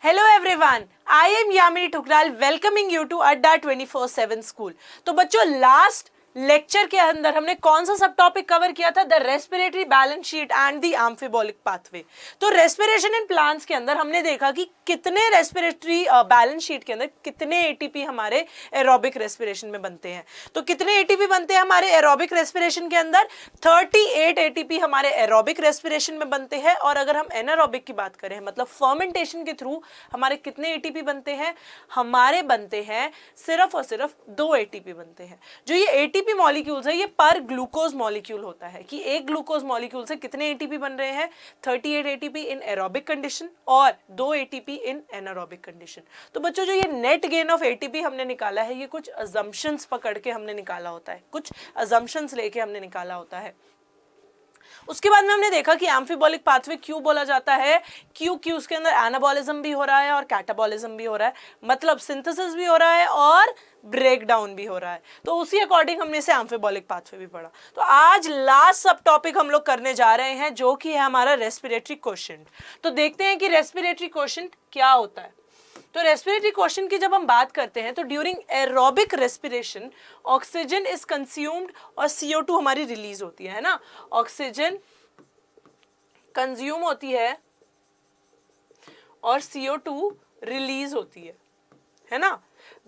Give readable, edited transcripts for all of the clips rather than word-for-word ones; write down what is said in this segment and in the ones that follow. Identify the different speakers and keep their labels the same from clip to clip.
Speaker 1: Hello everyone, I am Yamini Thukral welcoming you to Adda 24/7 School। तो बच्चों last lecture के अंदर हमने कौन सा सब टॉपिक कवर किया था? The respiratory balance sheet and the amphibolic pathway. तो रेस्पिरेशन इन प्लांट्स के अंदर हमने देखा कि कितने रेस्पिरेटरी बैलेंस शीट के अंदर कितने एटीपी हमारे एरोबिक रेस्पिरेशन में बनते हैं। तो कितने एटीपी बनते हैं हमारे एरोबिक रेस्पिरेशन के अंदर? 38 एटीपी हमारे एरोबिक रेस्पिरेशन में बनते हैं। और अगर हम एनारोबिक की बात करें, मतलब फर्मेंटेशन के थ्रू हमारे कितने एटीपी बनते हैं? हमारे बनते हैं सिर्फ और सिर्फ 2 एटीपी बनते हैं। जो ये एटीपी मॉलिक्यूल्स है ये पर ग्लूकोज मॉलिक्यूल होता है कि एक ग्लूकोज मॉलिक्यूल से कितने एटीपी बन रहे हैं? 38 एटीपी इन एरोबिक कंडीशन और 2 एटीपी इन एनारोबिक कंडीशन। तो बच्चों जो ये नेट गेन ऑफ एटीपी हमने निकाला है ये कुछ अजम्पशंस पकड़ के हमने निकाला होता है, कुछ अजम्पशंस लेके हमने निकाला होता है। उसके बाद में हमने देखा कि एम्फिबोलिक पाथवे क्यों बोला जाता है, क्योंकि उसके अंदर एनाबॉलिज्म भी हो रहा है और कैटाबॉलिज्म भी हो रहा है, मतलब सिंथेसिस भी हो रहा है और ब्रेक डाउन भी हो रहा है। तो उसी अकॉर्डिंग हमने इसे एम्फिबोलिक पाथवे भी पढ़ा। तो आज लास्ट सब टॉपिक हम लोग करने जा रहे हैं जो कि है हमारा रेस्पिरेटरी क्वोशिएंट। तो देखते हैं कि रेस्पिरेटरी क्वोशिएंट क्या होता है। तो रेस्पिरेटरी क्वोशिएंट की जब हम बात करते हैं तो during aerobic respiration oxygen is consumed और CO2 हमारी रिलीज होती है ना। ऑक्सीजन कंज्यूम होती है और CO2 रिलीज होती है ना।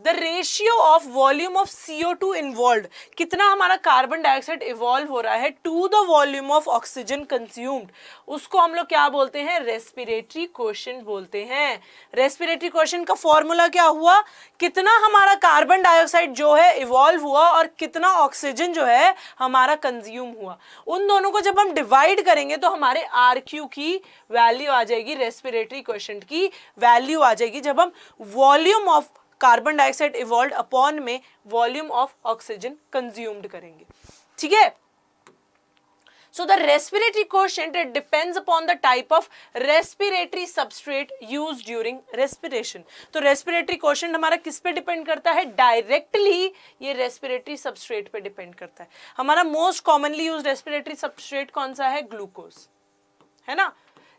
Speaker 1: The ratio of volume of CO2 involve, कितना हमारा कार्बन डाइऑक्साइड इवॉल्व हो रहा है to the volume of oxygen consumed, उसको हम लोग क्या बोलते हैं? रेस्पिरेटरी क्वोशिएंट बोलते हैं। रेस्पिरेटरी क्वोशिएंट का फॉर्मूला क्या हुआ? कितना हमारा कार्बन डाइऑक्साइड जो है इवॉल्व हुआ और कितना ऑक्सीजन जो है हमारा कंज्यूम हुआ। उन दोनों को जब हम डिवाइड करेंगे तो हमारे RQ की वैल्यू आ जाएगी, रेस्पिरेटरी क्वोशिएंट की वैल्यू आ जाएगी जब हम volume of carbon dioxide evolve upon में वॉल्यूम ऑफ ऑक्सीजन कंज्यूम्ड करेंगे। ठीक है। So the respiratory quotient it depends upon the type of respiratory substrate used during respiration। तो respiratory quotient हमारा किस पे डिपेंड करता है? डायरेक्टली ये respiratory substrate पे डिपेंड करता है। हमारा most commonly used respiratory substrate कौन सा है? ग्लूकोज, है ना।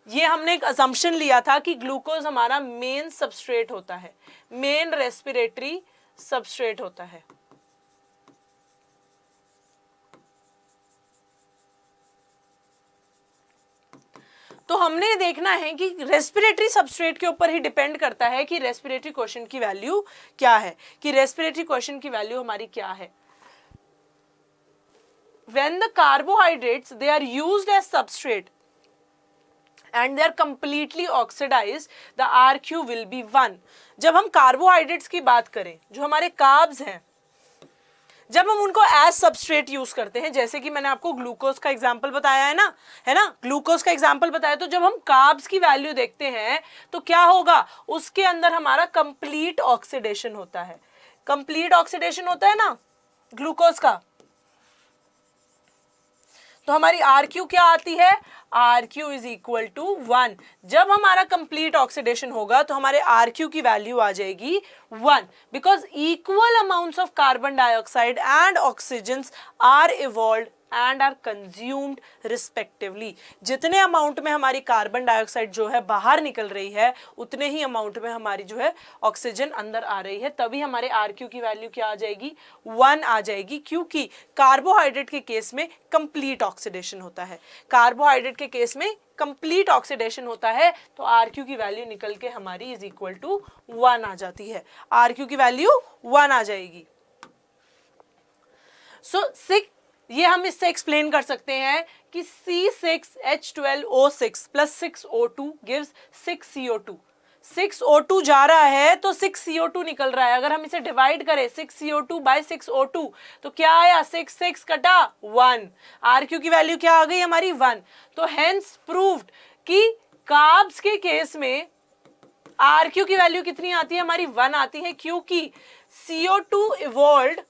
Speaker 1: ये हमने एक असम्पशन लिया था कि ग्लूकोज हमारा मेन सबस्ट्रेट होता है, मेन रेस्पिरेटरी सबस्ट्रेट होता है। तो हमने देखना है कि रेस्पिरेटरी सबस्ट्रेट के ऊपर ही डिपेंड करता है कि रेस्पिरेटरी क्वोशिएंट की वैल्यू क्या है, कि रेस्पिरेटरी क्वोशिएंट की वैल्यू हमारी क्या है। When the carbohydrates they are used as substrate and they are completely oxidized, the RQ will be 1। जब हम कार्बोहाइड्रेट्स की बात करें, जो हमारे कार्ब्स हैं, जब हम उनको एज सबस्ट्रेट यूज करते हैं, जैसे कि मैंने आपको ग्लूकोज का एग्जांपल बताया है ना, ग्लूकोज का एग्जांपल बताया, तो जब हम कार्ब्स की वैल्यू देखते हैं तो क्या होगा? उसके अंदर हमारा कंप्लीट ऑक्सीडेशन होता है, कंप्लीट ऑक्सीडेशन होता है ना ग्लूकोज का। तो हमारी RQ क्या आती है? RQ is equal to 1। जब हमारा कंप्लीट ऑक्सीडेशन होगा तो हमारे RQ की वैल्यू आ जाएगी 1, because equal amounts of carbon dioxide and oxygens are evolved and are consumed respectively. जितने अमाउंट में हमारी कार्बन डाइऑक्साइड जो है बाहर निकल रही है उतने ही अमाउंट में हमारी जो है ऑक्सीजन अंदर आ रही है, तभी हमारे RQ की वैल्यू क्या आ जाएगी? 1 आ जाएगी, क्योंकि कार्बोहाइड्रेट के केस में कंप्लीट ऑक्सीडेशन होता है। कार्बोहाइड्रेट के केस में कंप्लीट ऑक्सीडेशन होता है तो RQ की वैल्यू निकल के हमारी इज इक्वल टू 1 आ जाती है। RQ की वैल्यू 1 आ जाएगी। ये हम इससे एक्सप्लेन कर सकते हैं कि C6H12O6 plus 6O2 gives 6CO2। 6O2 जा रहा है तो 6CO2 निकल रहा है। अगर हम इसे डिवाइड करें 6CO2 बाय 6O2 तो क्या आया? 6 कटा 1। RQ की वैल्यू क्या आ गई हमारी? 1। तो हेंस प्रूव्ड कि कार्ब्स के केस में RQ की वैल्यू कितनी आती है? हमारी 1 आती है, क्योंकि CO2 evolved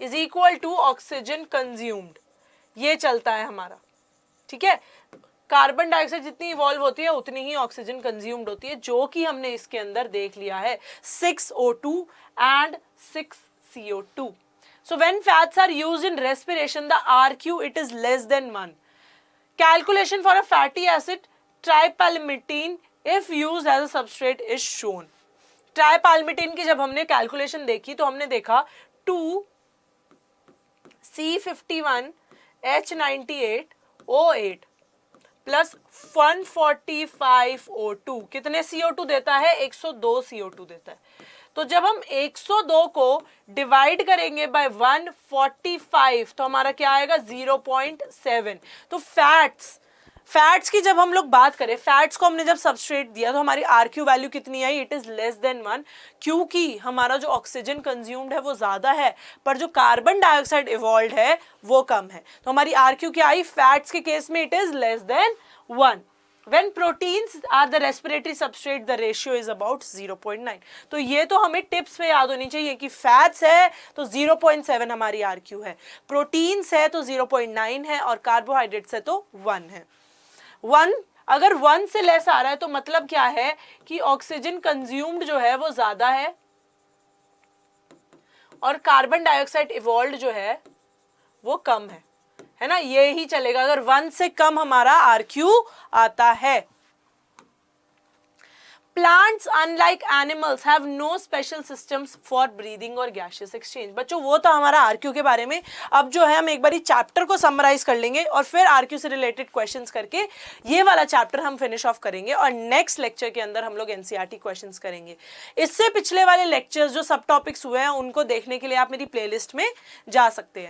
Speaker 1: is equal to oxygen consumed, ये चलता है हमारा। ठीक है। कार्बन डाइऑक्साइड जितनी इवॉल्व होती है उतनी ही ऑक्सीजन कंज्यूम्ड होती है, जो कि हमने इसके अंदर देख लिया है, 6O2 and 6CO2। So when fats are used in respiration, the RQ it is less than 1. Calculation for a fatty acid tripalmitin if used as a substrate is shown. Tripalmitin की जब हमने कैलकुलेशन देखी तो हमने देखा 2C51H98O8 plus 145O2 कितने CO2 देता है? 102 CO2 देता है। तो जब हम 102 को डिवाइड करेंगे बाय 145 तो हमारा क्या आएगा? 0.7। तो फैट्स की जब हम लोग बात करें, फैट्स को हमने जब सबस्ट्रेट दिया तो हमारी RQ वैल्यू कितनी आई? इट इज लेस देन 1, क्योंकि हमारा जो ऑक्सीजन कंज्यूम्ड है वो ज्यादा है पर जो कार्बन डाइऑक्साइड इवॉल्व है वो कम है। तो हमारी RQ क्या आई? फैट्स के केस में it is less than 1। When proteins are the respiratory substrate, the ratio is about 0.9. तो ये तो हमें टिप्स पे याद होनी चाहिए कि फैट्स है तो 0.7 हमारी RQ है, प्रोटीन्स है तो 0.9 है और कार्बोहाइड्रेट्स है तो 1 है। 1 अगर 1 से लेस आ रहा है तो मतलब क्या है कि ऑक्सीजन कंज्यूम्ड जो है वो ज्यादा है और कार्बन डाइऑक्साइड इवॉल्व जो है वो कम है ना? ये ही चलेगा अगर 1 से कम हमारा RQ आता है। Plants, unlike animals, have no special systems for breathing or gaseous exchange. बच्चों वो तो हमारा RQ के बारे में। अब जो है हम एक बारी चैप्टर को समराइज कर लेंगे और फिर RQ से रिलेटेड क्वेश्चंस करके ये वाला चैप्टर हम फिनिश ऑफ करेंगे और नेक्स्ट लेक्चर के अंदर हम लोग NCERT क्वेश्चंस करेंगे। इससे पिछले वाले लेक्चर्स जो सब टॉपिक्स हुए हैं उनको देखने के लिए आप मेरी प्लेलिस्ट में जा सकते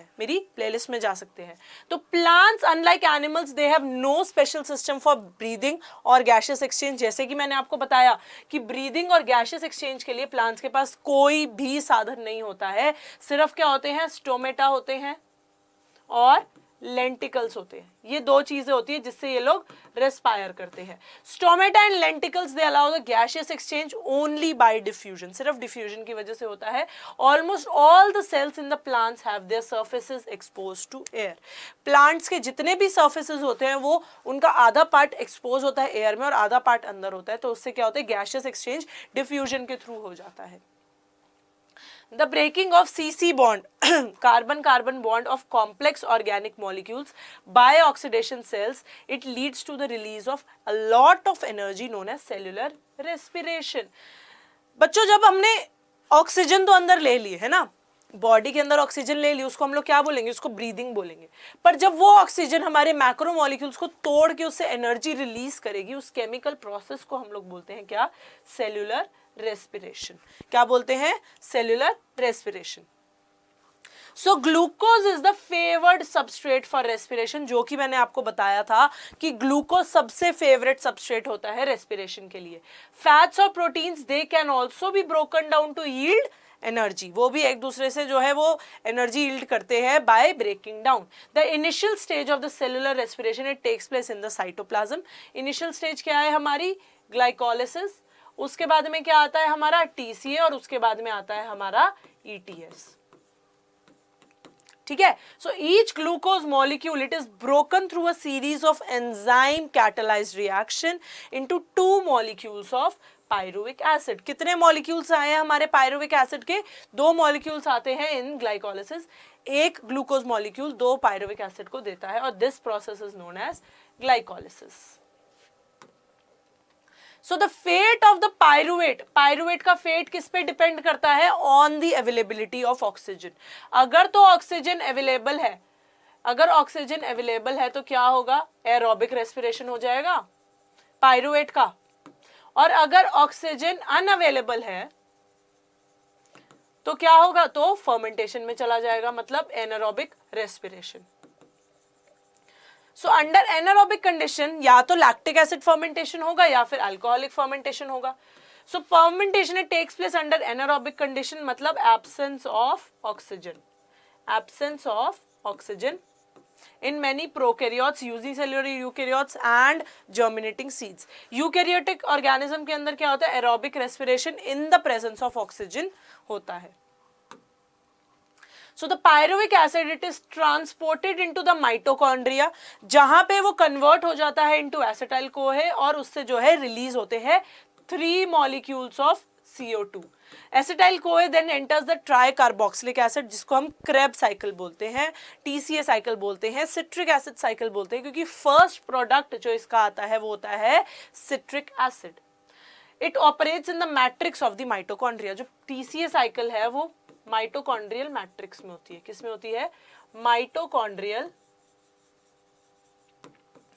Speaker 1: हैं, तो plants unlike animals they have no special system for breathing और गैशियस एक्सचेंज। जैसे कि मैंने आपको बताया कि ब्रीदिंग और गैशियस एक्सचेंज के लिए प्लांट्स के पास कोई भी साधन नहीं होता है, सिर्फ क्या होते हैं? स्टोमेटा होते हैं और लेंटिकल्स होते हैं। ये दो चीजें होती है जिससे ये लोग रेस्पायर करते हैं। Stomata and lenticels they allow the gaseous exchange only by diffusion, सिर्फ डिफ्यूजन की वजह से होता है। Almost all the cells in the plants have their surfaces exposed to air. Plants के जितने भी सर्फेसेस होते हैं वो उनका आधा पार्ट एक्सपोज होता है एयर में और आधा पार्ट अंदर होता है, तो उससे क्या होता है? गैशियस एक्सचेंज डिफ्यूजन के थ्रू हो जाता है। The breaking of CC bond, carbon-carbon bond of complex organic molecules by oxidation cells, it leads to the release of a lot of energy known as cellular respiration. बच्चों जब हमने oxygen तो अंदर ले ली है ना, बॉडी के अंदर ऑक्सीजन ले ली, उसको हम लोग क्या बोलेंगे? उसको ब्रीदिंग बोलेंगे। पर जब वो ऑक्सीजन हमारे मैक्रो मॉलिक्यूल्स को तोड़ के उससे एनर्जी रिलीज करेगी, उस केमिकल प्रोसेस को हम लोग बोलते हैं क्या? Cellular respiration. क्या बोलते हैं? Cellular respiration. So glucose is the favoured substrate for respiration, जो कि मैंने आपको बताया था कि ग्लूकोज सबसे फेवरेट सबस्ट्रेट होता है रेस्पिरेशन के लिए। फैट्स और proteins they can also be broken down to yield energy, वो भी एक दूसरे से जो है वो एनर्जी यील्ड करते हैं by breaking down. The initial stage of the cellular respiration it takes place in the cytoplasm. Initial stage क्या है हमारी? ग्लाइकोलिसिस। उसके बाद में क्या आता है हमारा? TCA और उसके बाद में आता है हमारा ETS। ठीक है? So each glucose molecule it is broken through a series of enzyme catalysed reaction into 2 molecules of pyruvic acid. कितने मॉलिक्यूल्स आए हैं हमारे पायरुविक एसिड के? 2 मॉलिक्यूल्स आते हैं इन ग्लाइकोलिसिस। एक ग्लूकोज मॉलिक्यूल 2 पायरुविक एसिड को देता है और this process is known as glycolysis. So the fate of the pyruvate का फेट किस पे डिपेंड करता है? On the availability of oxygen. अगर तो ऑक्सीजन अवेलेबल है, तो क्या होगा? एरोबिक रेस्पिरेशन हो जाएगा पायरुवेट का। और अगर ऑक्सीजन अनअवेलेबल है तो क्या होगा? तो फर्मेंटेशन में चला जाएगा, मतलब anaerobic respiration. So under anaerobic condition या तो लैक्टिक एसिड फर्मेंटेशन होगा या फिर अल्कोहलिक फर्मेंटेशन होगा। So fermentation it takes place under anaerobic condition, मतलब absence of oxygen in many prokaryotes, unicellular eukaryotes and germinating seeds. Eukaryotic organism के अंदर क्या होता है? Aerobic respiration in the presence of oxygen होता है। So the pyruvic acid it is transported into the mitochondria, जहां पे वो कन्वर्ट हो जाता है into acetyl CoA और उससे जो है रिलीज होते हैं 3 molecules of CO2. Acetyl CoA then enters the tricarboxylic acid, जिसको हम क्रेब साइकिल बोलते हैं, TCA साइकिल बोलते हैं, सिट्रिक एसिड साइकिल बोलते हैं, क्योंकि फर्स्ट प्रोडक्ट जो इसका आता है वो होता है citric acid. It operates in the matrix of the mitochondria. जो TCA साइकिल है वो माइटोकॉन्ड्रियल मैट्रिक्स में होती है. किस में होती है? माइटोकॉन्ड्रियल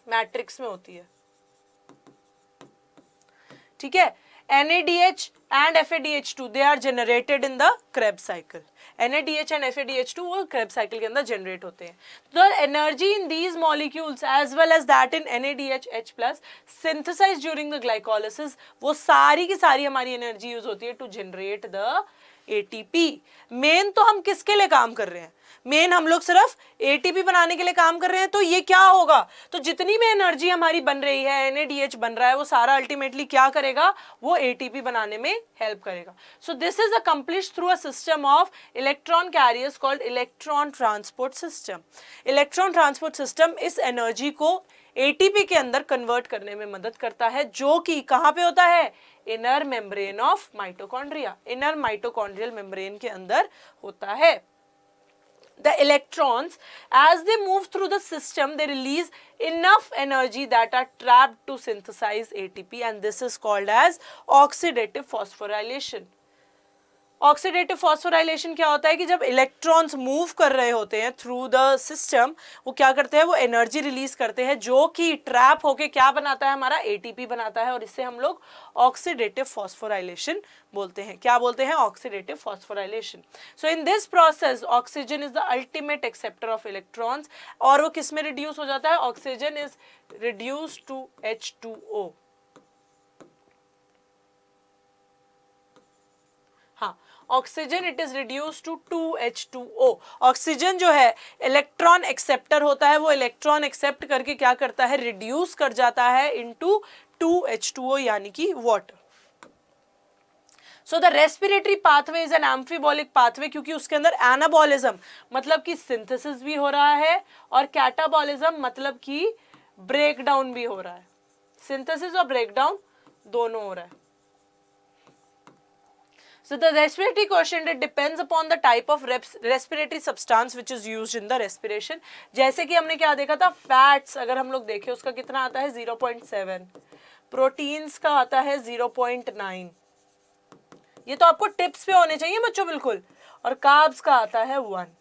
Speaker 1: मैट्रिक्स में होती है. ठीक है. NADH and FADH2 they are generated in the Krebs cycle. NADH and FADH2 वो Krebs cycle के अंदर जनरेट होते हैं. The energy in these molecules as well as that in NADH H plus synthesized during the glycolysis, वो सारी की सारी हमारी एनर्जी यूज होती है to generate the ATP. Main तो हम किसके लिए काम कर रहे हैं? मेन हम लोग सिर्फ ATP बनाने के लिए काम कर रहे हैं. तो ये क्या होगा? तो जितनी भी एनर्जी हमारी बन रही है, NADH बन रहा है, वो सारा अल्टीमेटली क्या करेगा? वो ATP बनाने में हेल्प करेगा. So this is accomplished through a system of electron carriers called electron transport system. Electron transport system इस एनर्जी को ATP के अंदर कन्वर्ट करने में मदद करता है, जो कि कहाँ पे होता है? Inner membrane of mitochondria, inner mitochondrial membrane के अंदर होता है. The electrons, as they move through the system, they release enough energy that are trapped to synthesize ATP, and this is called as oxidative phosphorylation. Oxidative phosphorylation क्या होता है कि जब electrons move कर रहे होते हैं थ्रू द सिस्टम, वो क्या करते हैं? वो एनर्जी रिलीज करते हैं, जो कि ट्रैप होके क्या बनाता है? हमारा ATP बनाता है, और इससे हम लोग ऑक्सीडेटिव फॉस्फोराइलेशन बोलते हैं. क्या बोलते हैं? Oxidative phosphorylation. So in this process oxygen is the ultimate acceptor of electrons, और वो किस में रिड्यूस हो जाता है? Oxygen is reduce to H2O. हाँ, oxygen it is reduce to 2H2O. Oxygen जो है इलेक्ट्रॉन एक्सेप्टर होता है, वो इलेक्ट्रॉन एक्सेप्ट करके क्या करता है? रिड्यूस कर जाता है इनटू 2H2O, यानी कि water. So the respiratory pathway is an amphibolic pathway, क्योंकि उसके अंदर एनाबॉलिज्म मतलब कि सिंथेसिस भी हो रहा है, और कैटाबॉलिज्म मतलब कि ब्रेकडाउन भी हो रहा है. सिंथेसिस और ब्रेकडाउन दोनों हो रहा है. So the respiratory quotient, it depends upon the type of respiratory substance which is used in the respiration. जैसे कि हमने क्या देखा था? फैट्स अगर हम लोग देखें उसका कितना आता है? 0.7. प्रोटीन्स का आता है 0.9. ये तो आपको टिप्स पे होने चाहिए बच्चों, बिल्कुल. और कार्ब्स का आता है 1.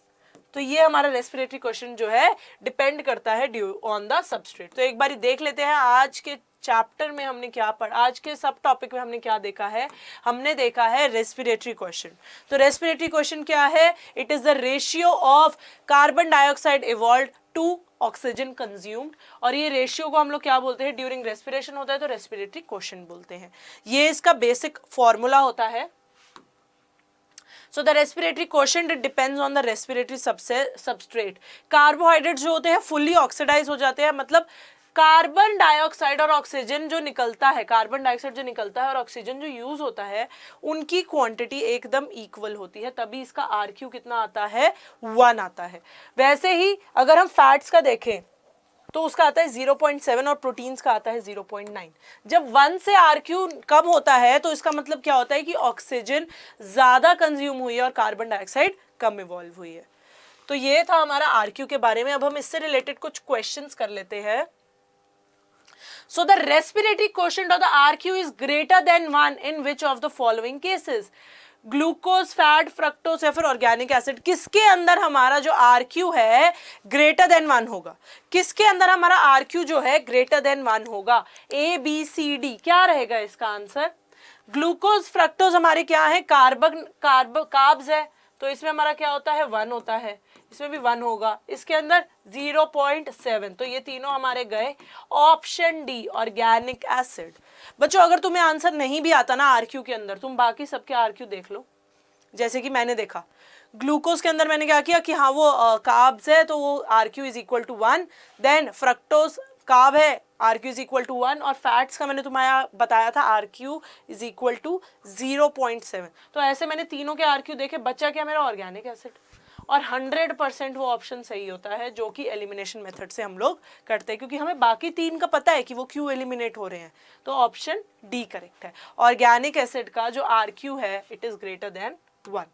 Speaker 1: तो ये हमारा रेस्पिरेटरी क्वेश्चन जो है डिपेंड करता है ऑन द सबस्ट्रेट. तो एक बार देख लेते हैं आज के चैप्टर में हमने क्या पढ़ा, आज के सब टॉपिक में हमने क्या देखा है. हमने देखा है रेस्पिरेटरी क्वेश्चन. तो रेस्पिरेटरी क्वेश्चन क्या है? It is the ratio of carbon dioxide evolve to oxygen consumed, और ये रेशियो को हम लोग क्या बोलते हैं? ड्यूरिंग रेस्पिरेशन होता है तो रेस्पिरेटरी क्वेश्चन बोलते हैं. ये इसका बेसिक फॉर्मूला होता है. So the respiratory quotient it depends on the respiratory substrate. Carbohydrate जो होते हैं फुल्ली ऑक्सीडाइज हो जाते हैं, मतलब कार्बन डाइऑक्साइड और ऑक्सीजन जो निकलता है, कार्बन डाइऑक्साइड जो निकलता है और ऑक्सीजन जो यूज होता है, उनकी क्वांटिटी एकदम इक्वल होती है, तभी इसका RQ कितना आता है? 1 आता है. वैसे ही अगर हम फैट्स का देखें तो उसका आता है 0.7 और प्रोटीन्स का आता है 0.9. जब 1 से RQ कम होता है तो इसका मतलब क्या होता है कि ऑक्सीजन ज्यादा कंज्यूम हुई है और कार्बन डाइऑक्साइड कम इवॉल्व हुई है. तो ये था हमारा RQ के बारे में. अब हम इससे रिलेटेड कुछ क्वेश्चंस कर लेते हैं. So the respiratory quotient of the RQ is greater than 1 in which of the following cases? Glucose, fat, fructose या फिर ऑर्गेनिक एसिड, किसके अंदर हमारा जो RQ है ग्रेटर देन 1 होगा? किसके अंदर हमारा RQ जो है ग्रेटर देन 1 होगा? ABCD. क्या रहेगा इसका आंसर? ग्लूकोज, फ्रक्टोज हमारे क्या है? कार्ब्स है, तो इसमें हमारा क्या होता है? 1 होता है. इसमें भी 1 होगा. इसके अंदर 0.7. तो ये तीनों हमारे गए. Option D organic acid. बच्चों अगर तुम्हें आंसर नहीं भी आता ना RQ के अंदर, तुम बाकी सबके RQ देख लो. जैसे कि मैंने देखा ग्लूकोज के अंदर मैंने क्या किया कि हाँ वो कार्ब्स है तो वो RQ is equal to 1. Then fructose carb है, RQ इज इक्वल टू 1. और फैट्स का मैंने तुम्हारा बताया था RQ इज इक्वल टू 0.7. तो ऐसे मैंने तीनों के RQ देखे. बच्चा क्या? मेरा ऑर्गेनिक एसिड. और 100% वो ऑप्शन सही होता है जो कि एलिमिनेशन मेथड से हम लोग करते हैं, क्योंकि हमें बाकी 3 का पता है कि वो क्यों एलिमिनेट हो रहे हैं। तो ऑप्शन डी करेक्ट है। ऑर्गेनिक एसिड का जो RQ है it is greater than 1।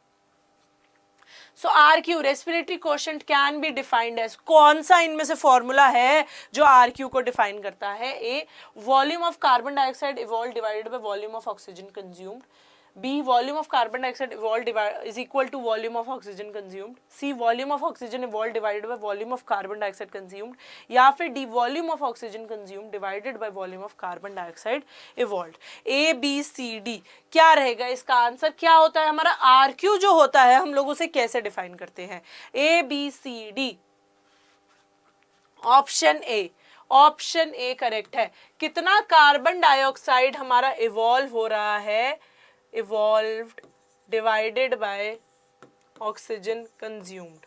Speaker 1: So RQ respiratory quotient can be defined as, कौन सा इनमें से फॉर्मूला है जो RQ को डिफाइन करता है? A, volume of carbon dioxide evolve divided by volume of oxygen consumed. B, volume of carbon dioxide evolved is equal to volume of oxygen consumed. C, volume of oxygen evolved divided by volume of carbon dioxide consumed. या फिर D, volume of oxygen consumed divided by volume of carbon dioxide evolved. A, B, C, D क्या रहेगा इसका answer? क्या होता है हमारा RQ जो होता है हम लोग उसे कैसे डिफाइन करते हैं? A, B, C, D। Option A, option A correct है। कितना कार्बन डाइऑक्साइड हमारा इवॉल्व हो रहा है? Evolved divided by oxygen consumed.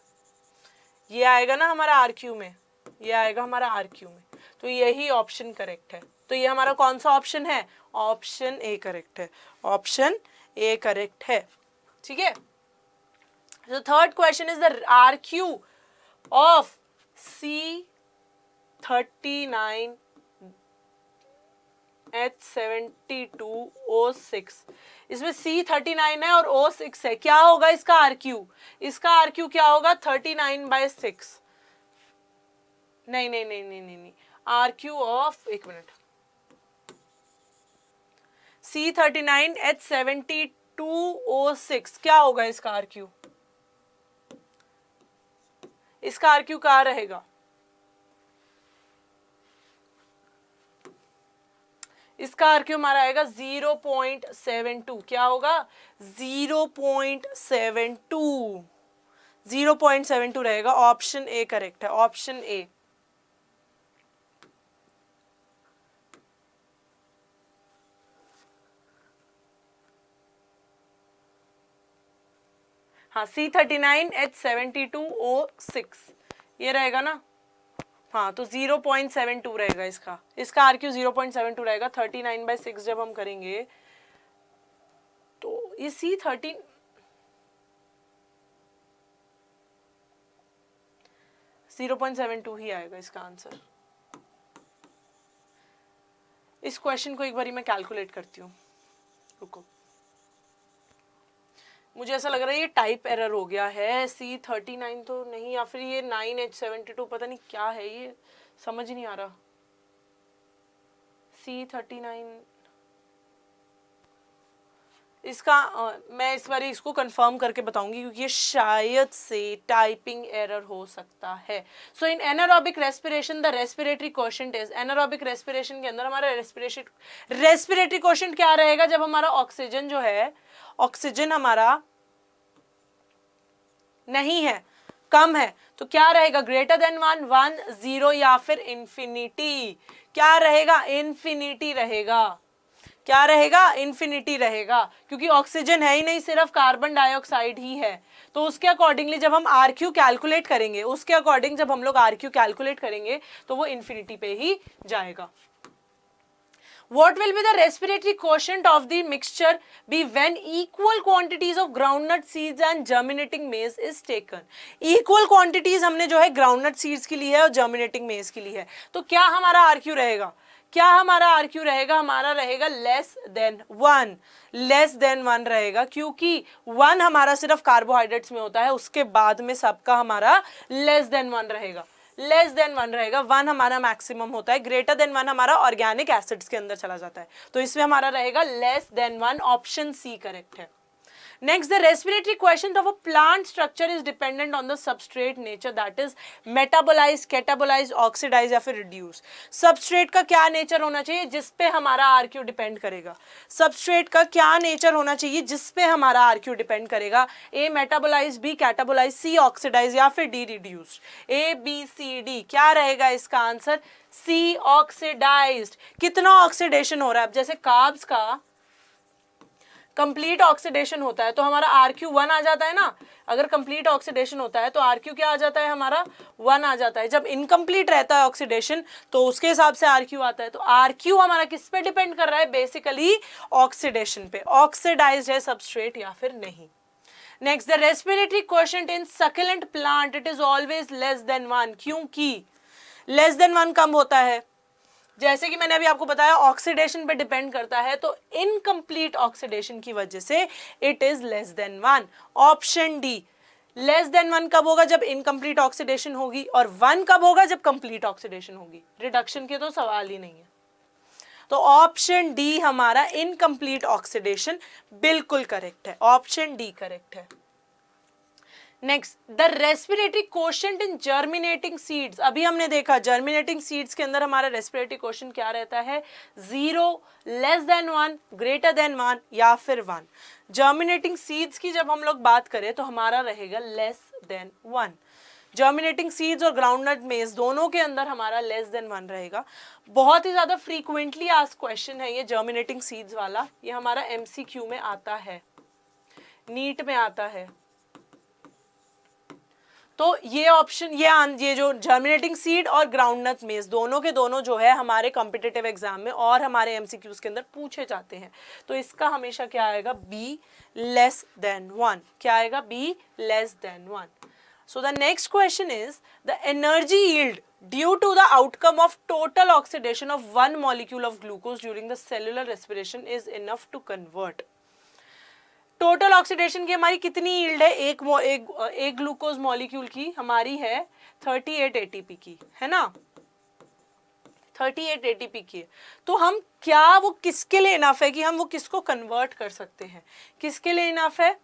Speaker 1: ये आएगा ना हमारा RQ में, ये आएगा हमारा RQ में, तो यही ऑप्शन करेक्ट है। तो ये हमारा कौन सा ऑप्शन है? ऑप्शन ए करेक्ट है, ऑप्शन ए करेक्ट है। ठीक है। तो third question is the RQ of C39 H72O6। इसमें C39 है और O6 है, क्या होगा इसका RQ? इसका RQ क्या होगा? 39/6। नहीं, RQ ऑफ, एक मिनट, C39 H72O6 क्या होगा इसका RQ? इसका RQ क्या रहेगा? इसका RQ हमारा आएगा 0.72। क्या होगा? 0.72 रहेगा। ऑप्शन ए करेक्ट है, ऑप्शन ए। हाँ, C39 H72O6 ये रहेगा ना। हाँ, तो 0.72 रहेगा इसका RQ 0.72 रहेगा। 39/6 जब हम करेंगे तो ये C13 0.72 ही आएगा इसका आंसर। इस क्वेश्चन को एक बारी मैं कैलकुलेट करती हूँ, रुको। मुझे ऐसा लग रहा है ये टाइप एरर हो गया है। C39 तो नहीं, या फिर ये 9H72, पता नहीं क्या है ये, समझ नहीं आ रहा। C39 इसका मैं इस बार इसको कंफर्म करके बताऊंगी, क्योंकि ये शायद से टाइपिंग एरर हो सकता है। So in anaerobic respiration the respiratory quotient is, anaerobic respiration के अंदर हमारा रेस्पिरेटरी क्वोशंट क्या रहेगा? जब हमारा ऑक्सीजन जो है, ऑक्सीजन हमारा नहीं है, कम है, तो क्या रहेगा? ग्रेटर देन 1, 1, 0 या फिर इंफिनिटी। क्या रहेगा? इंफिनिटी रहेगा। क्या रहेगा? इंफिनिटी रहेगा, क्योंकि ऑक्सीजन है ही नहीं, सिर्फ कार्बन डाइऑक्साइड ही है। तो उसके अकॉर्डिंगली जब हम RQ कैलकुलेट करेंगे, उसके अकॉर्डिंग जब हम लोग RQ कैलकुलेट करेंगे तो वो इंफिनिटी पे ही जाएगा। What will be the respiratory quotient of the mixture be when equal quantities of groundnut seeds and germinating maize is taken? Equal quantities हमने जो है groundnut seeds की ली है और germinating maize की ली है, तो क्या हमारा RQ रहेगा? क्या हमारा RQ रहेगा? हमारा रहेगा लेस देन 1, लेस देन 1 रहेगा, क्योंकि 1 हमारा सिर्फ कार्बोहाइड्रेट्स में होता है, उसके बाद में सबका हमारा लेस देन 1 रहेगा। लेस देन 1 रहेगा, 1 हमारा मैक्सिमम होता है, ग्रेटर देन 1 हमारा ऑर्गेनिक एसिड्स के अंदर चला जाता है, तो इसमें हमारा रहेगा less than 1। Option C correct है। Next, the respiratory quotient of a plant structure is dependent on the substrate nature, that is metabolize, catabolize, oxidize या फिर reduce। substrate का क्या nature होना चाहिए जिस पे हमारा RQ डिपेंड करेगा? substrate का क्या nature होना चाहिए जिस पे हमारा RQ डिपेंड करेगा? A metabolize, B catabolize, C oxidize या फिर D reduce। A, B, C, D क्या रहेगा इसका आंसर? C oxidized। कितना ऑक्सीडेशन हो रहा है? अब जैसे कार्ब्स का कंप्लीट ऑक्सीडेशन होता है तो हमारा RQ 1 आ जाता है ना। अगर कंप्लीट ऑक्सीडेशन होता है तो RQ क्या आ जाता है? हमारा 1 आ जाता है। जब इनकम्प्लीट रहता है ऑक्सीडेशन तो उसके हिसाब से RQ आता है। तो RQ हमारा किस पे डिपेंड कर रहा है? बेसिकली ऑक्सीडेशन पे। ऑक्सीडाइज्ड है सबस्ट्रेट या फिर नहीं। Next, the respiratory quotient in succulent plant it is always less than 1, क्योंकि लेस देन 1 कम होता है, जैसे कि मैंने अभी आपको बताया ऑक्सीडेशन पे डिपेंड करता है, तो इनकम्प्लीट ऑक्सीडेशन की वजह से it is less than 1। Option D, less than 1 कब होगा? जब इनकम्प्लीट ऑक्सीडेशन होगी, और 1 कब होगा? जब कंप्लीट ऑक्सीडेशन होगी। रिडक्शन के तो सवाल ही नहीं है। तो ऑप्शन डी हमारा इनकम्प्लीट ऑक्सीडेशन बिल्कुल करेक्ट है, ऑप्शन डी करेक्ट है। Next, the respiratory quotient in germinating seeds, अभी हमने देखा जर्मिनेटिंग सीड्स के अंदर हमारा रेस्पिरेटरी क्वोशंट क्या रहता है? 0, लेस देन 1, ग्रेटर देन 1 या फिर 1। जर्मिनेटिंग सीड्स की जब हम लोग बात करें तो हमारा रहेगा लेस देन 1। जर्मिनेटिंग सीड्स और ग्राउंडनट मेज दोनों के अंदर हमारा लेस देन 1 रहेगा। बहुत ही ज्यादा फ्रीक्वेंटली आस्क्ड क्वेश्चन है ये जर्मिनेटिंग सीड्स वाला, ये हमारा एमसीक्यू में आता है, नीट में आता है। तो ये ऑप्शन, ये जो जर्मिनेटिंग सीड और ग्राउंडनट मेज दोनों के दोनों जो है हमारे कॉम्पिटिटिव एग्जाम में और हमारे एमसीक्यूज के अंदर पूछे जाते हैं। तो इसका हमेशा क्या आएगा? B, less than 1। क्या आएगा? B, less than 1। So the next question is, the energy yield due to the outcome of total oxidation of one molecule of glucose during the cellular respiration is enough to convert. Total oxidation की हमारी कितनी yield है? एक glucose molecule की हमारी है 38 ATP की, है ना? 38 एटीपी की है। तो हम क्या, वो किसके लिए इनफ है कि हम वो किसको कन्वर्ट कर सकते हैं? किसके लिए इनफ है?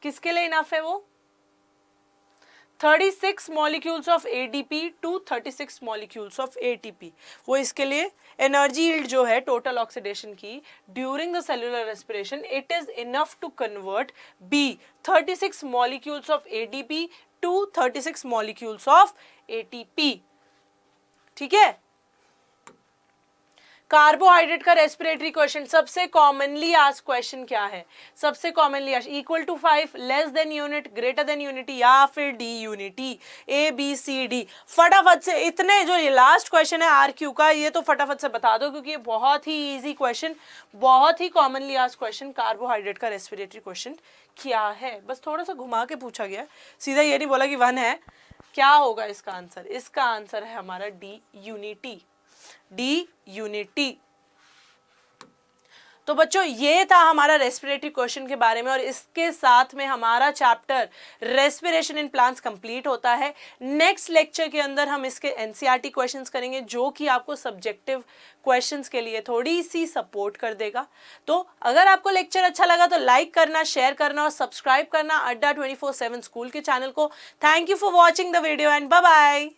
Speaker 1: किसके लिए इनफ है वो? 36 molecules of ADP to 36 molecules of ATP, वो इसके लिए एनर्जी यील्ड जो है टोटल ऑक्सीडेशन की during the cellular respiration, it is enough to convert be 36 molecules of ADP to 36 molecules of ATP। ठीक है। कार्बोहाइड्रेट का रेस्पिरेटरी क्वेश्चन सबसे कॉमनली आस्क्ड क्वेश्चन क्या है? सबसे commonly asked, equal to 5, less than unit, greater than unity या फिर D unity? A B C D. फटाफट से इतने, जो ये लास्ट क्वेश्चन है आरक्यू का, ये तो फटाफट से बता दो क्योंकि ये बहुत ही इजी क्वेश्चन, बहुत ही कॉमनली आस्क्ड क्वेश्चन। कार्बोहाइड्रेट का रेस्पिरेटरी क्वेश्चन क्या है? बस थोड़ा सा घुमा के पूछा गया, सीधा ये नहीं बोला कि 1 है। क्या होगा इसका आंसर? इसका आंसर है हमारा डी यूनिटी, डी यूनिटी। तो बच्चों ये था हमारा रेस्पिरेटरी क्वेश्चन के बारे में, और इसके साथ में हमारा chapter respiration in plants complete होता है। नेक्स्ट लेक्चर के अंदर हम इसके एनसीईआरटी क्वेश्चंस करेंगे, जो कि आपको सब्जेक्टिव क्वेश्चंस के लिए थोड़ी सी सपोर्ट कर देगा। तो अगर आपको लेक्चर अच्छा लगा तो लाइक करना, शेयर करना और सब्सक्राइब करना अड्डा 24/7 स्कूल के चैनल को। Thank you for watching the video and bye bye.